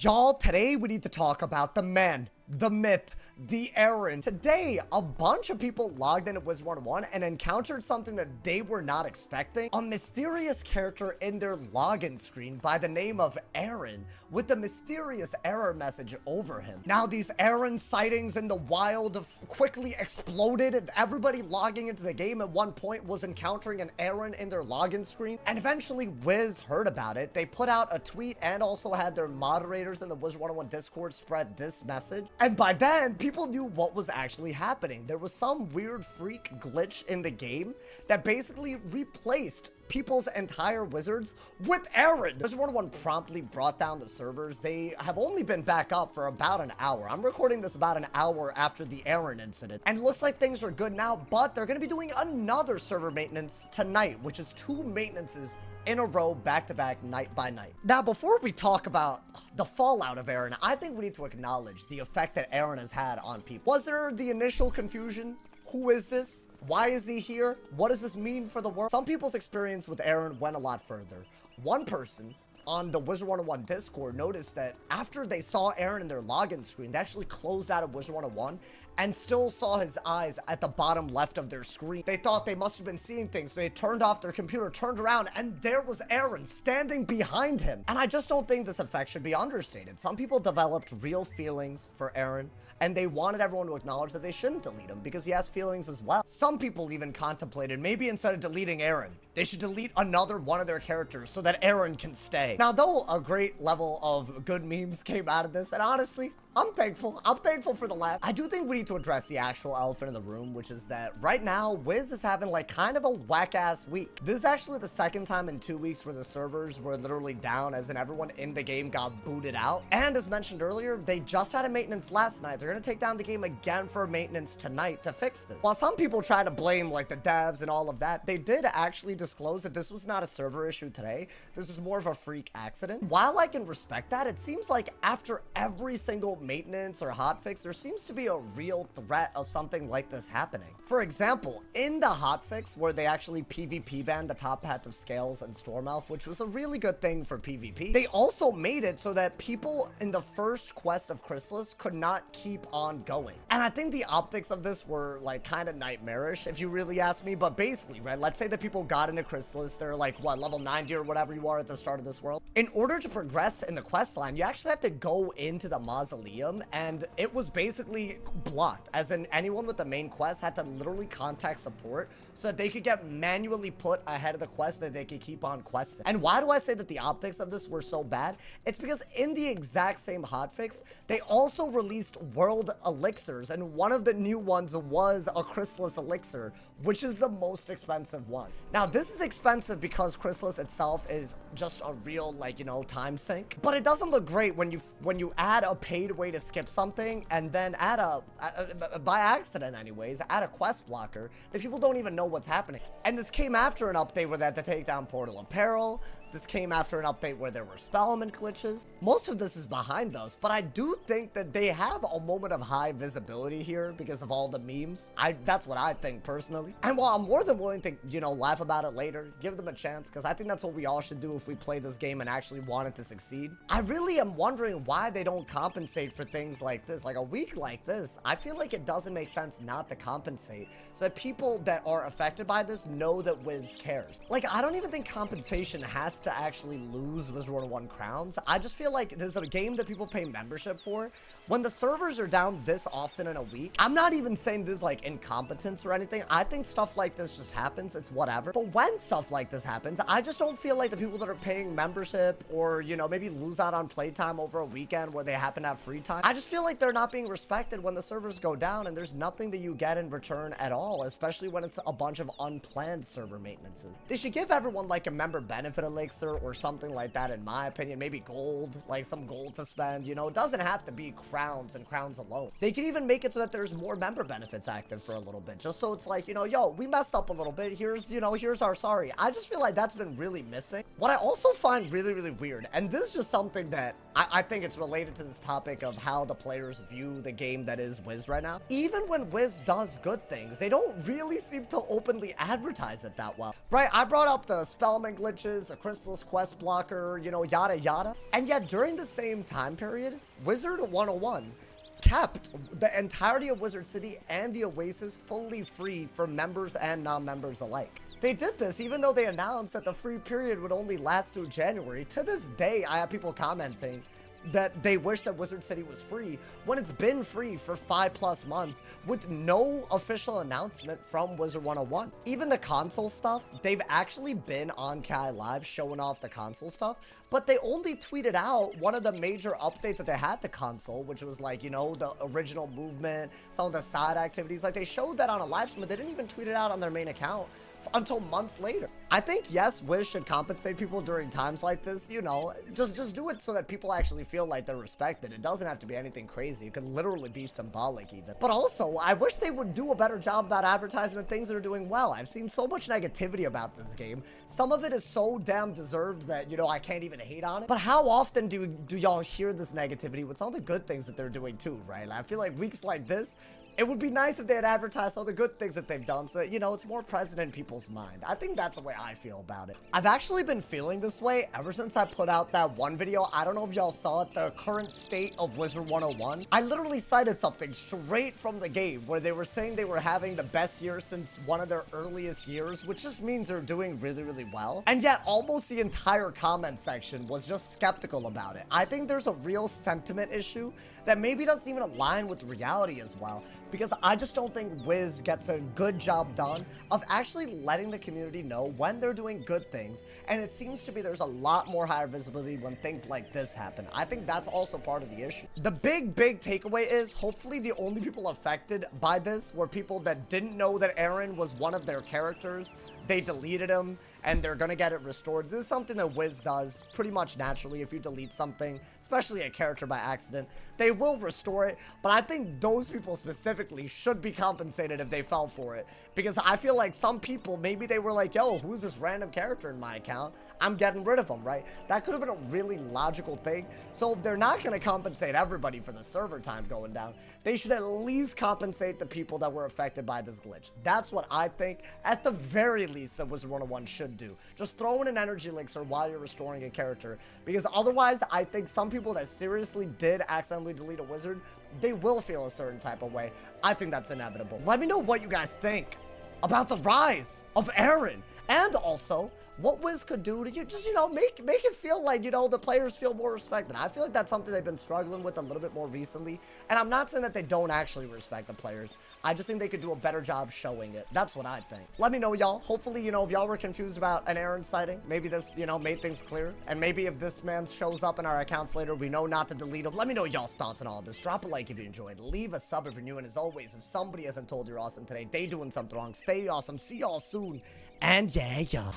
Y'all, today we need to talk about the man, the myth, the Aaron. Today, a bunch of people logged into Wizard101 and encountered something that they were not expecting. A mysterious character in their login screen by the name of Aaron, with a mysterious error message over him. Now, these Aaron sightings in the wild quickly exploded. Everybody logging into the game at one point was encountering an Aaron in their login screen. And eventually, Wiz heard about it. They put out a tweet and also had their moderators in the Wizard101 Discord spread this message. And by then, people knew what was actually happening. There was some weird freak glitch in the game that basically replaced people's entire wizards with Aaron. Wizard101 promptly brought down the servers. They have only been back up for about an hour. I'm recording this about an hour after the Aaron incident. And it looks like things are good now, but they're going to be doing another server maintenance tonight, which is 2 maintenances in a row, back-to-back, night by night. Now, before we talk about the fallout of Aaron, I think we need to acknowledge the effect that Aaron has had on people. Was there the initial confusion? Who is this? Why is he here? What does this mean for the world? Some people's experience with Aaron went a lot further. One person on the Wizard101 Discord noticed that after they saw Aaron in their login screen, they actually closed out of Wizard101 and still saw his eyes at the bottom left of their screen. They thought they must have been seeing things, so they turned off their computer, turned around, and there was Aaron standing behind him. And I just don't think this effect should be understated. Some people developed real feelings for Aaron, and they wanted everyone to acknowledge that they shouldn't delete him because he has feelings as well. Some people even contemplated maybe instead of deleting Aaron, they should delete another one of their characters so that Aaron can stay. Now, though a great level of good memes came out of this, and honestly, I'm thankful. I'm thankful for the laugh. I do think we need to address the actual elephant in the room, which is that right now, Wiz is having like kind of a whack-ass week. This is actually the second time in 2 weeks where the servers were literally down, as in everyone in the game got booted out. And as mentioned earlier, they just had a maintenance last night. They're going to take down the game again for a maintenance tonight to fix this. While some people try to blame like the devs and all of that, they did actually disclose that this was not a server issue today. This was more of a freak accident. While I can respect that, it seems like after every single maintenance or hotfix, there seems to be a real threat of something like this happening. For example, in the hotfix where they actually PvP banned the top hat of Scales and Stormelf, which was a really good thing for PvP, they also made it so that people in the first quest of Chrysalis could not keep on going. And I think the optics of this were like kind of nightmarish, if you really ask me. But basically, right, let's say that people got into Chrysalis, they're like, what, level 90 or whatever you are at the start of this world. In order to progress in the quest line, you actually have to go into the mausoleum, and it was basically blocked, as in anyone with the main quest had to literally contact support so that they could get manually put ahead of the quest that they could keep on questing. And why do I say that the optics of this were so bad? It's because in the exact same hotfix, they also released world elixirs, and one of the new ones was a Chrysalis elixir, which is the most expensive one. Now, this is expensive because Chrysalis itself is just a real, like, you know, time sink, but it doesn't look great when you add a paid way to skip something and then add by accident anyways, add a quest blocker that people don't even know what's happening. And this came after an update where they had to take down Portal Apparel. This came after an update where there were spellman glitches. Most of this is behind us, but I do think that they have a moment of high visibility here because of all the memes. That's what I think personally. And while I'm more than willing to, you know, laugh about it later, give them a chance, because I think that's what we all should do if we play this game and actually want it to succeed, I really am wondering why they don't compensate for things like this. Like a week like this, I feel like it doesn't make sense not to compensate so that people that are affected by this know that Wiz cares. Like, I don't even think compensation has to actually lose Wizard101 crowns. I just feel like there's a game that people pay membership for. When the servers are down this often in a week, I'm not even saying this like incompetence or anything. I think stuff like this just happens. It's whatever. But when stuff like this happens, I just don't feel like the people that are paying membership or, you know, maybe lose out on playtime over a weekend where they happen to have free time, I just feel like they're not being respected when the servers go down and there's nothing that you get in return at all, especially when it's a bunch of unplanned server maintenances. They should give everyone like a member benefit elixir or something like that, in my opinion. Maybe gold, like some gold to spend, you know. It doesn't have to be crowns and crowns alone. They could even make it so that there's more member benefits active for a little bit, just so it's like, you know, yo, we messed up a little bit, here's, you know, here's our sorry. I just feel like that's been really missing. What I also find really, really weird, and this is just something that I think it's related to this topic of how the players view the game that is Wiz right now. Even when Wiz does good things, they don't really seem to openly advertise it that well. Right, I brought up the Spellman glitches, a Crystal's Quest blocker, you know, yada yada. And yet during the same time period, Wizard101 kept the entirety of Wizard City and the Oasis fully free for members and non-members alike. They did this even though they announced that the free period would only last through January. To this day, I have people commenting that they wish that Wizard City was free when it's been free for 5+ months with no official announcement from Wizard101. Even the console stuff, they've actually been on KI Live showing off the console stuff, but they only tweeted out one of the major updates that they had to console, which was like, you know, the original movement, some of the side activities. Like, they showed that on a live stream, but they didn't even tweet it out on their main account until months later. I think, yes, Wiz should compensate people during times like this, you know, just do it so that people actually feel like they're respected. It doesn't have to be anything crazy. It could literally be symbolic even. But also, I wish they would do a better job about advertising the things that are doing well. I've seen so much negativity about this game. Some of it is so damn deserved that, you know, I can't even hate on it. But how often do y'all hear this negativity with some of the good things that they're doing too, right? I feel like weeks like this, it would be nice if they had advertised all the good things that they've done so that, you know, it's more present in people's mind. I think that's the way I feel about it. I've actually been feeling this way ever since I put out that one video. I don't know if y'all saw it, the current state of Wizard101. I literally cited something straight from the game where they were saying they were having the best year since one of their earliest years, which just means they're doing really, really well. And yet almost the entire comment section was just skeptical about it. I think there's a real sentiment issue that maybe doesn't even align with reality as well, because I just don't think Wiz gets a good job done of actually letting the community know when they're doing good things, and it seems to be there's a lot more higher visibility when things like this happen. I think that's also part of the issue. The big takeaway is hopefully the only people affected by this were people that didn't know that Aaron was one of their characters. They deleted him and they're gonna get it restored. This is something that Wiz does pretty much naturally. If you delete something, especially a character by accident, they will restore it. But I think those people specifically should be compensated if they fell for it, because I feel like some people, maybe they were like, yo, who's this random character in my account? I'm getting rid of them, right? That could have been a really logical thing. So if they're not gonna compensate everybody for the server time going down, they should at least compensate the people that were affected by this glitch. That's what I think, at the very least, that Wizard101 should do. Just throw in an energy elixir while you're restoring a character, because otherwise, I think some people that seriously did accidentally delete a wizard, they will feel a certain type of way. I think that's inevitable. Let me know what you guys think about the rise of Aaron, and also what Wiz could do to just, you know, make it feel like, you know, the players feel more respected. I feel like that's something they've been struggling with a little bit more recently. And I'm not saying that they don't actually respect the players. I just think they could do a better job showing it. That's what I think. Let me know, y'all. Hopefully, you know, if y'all were confused about an Aaron sighting, maybe this, you know, made things clear. And maybe if this man shows up in our accounts later, we know not to delete him. Let me know y'all's thoughts on all this. Drop a like if you enjoyed. Leave a sub if you're new. And as always, if somebody hasn't told you're awesome today, they doing something wrong. Stay awesome. See y'all soon. And yeah.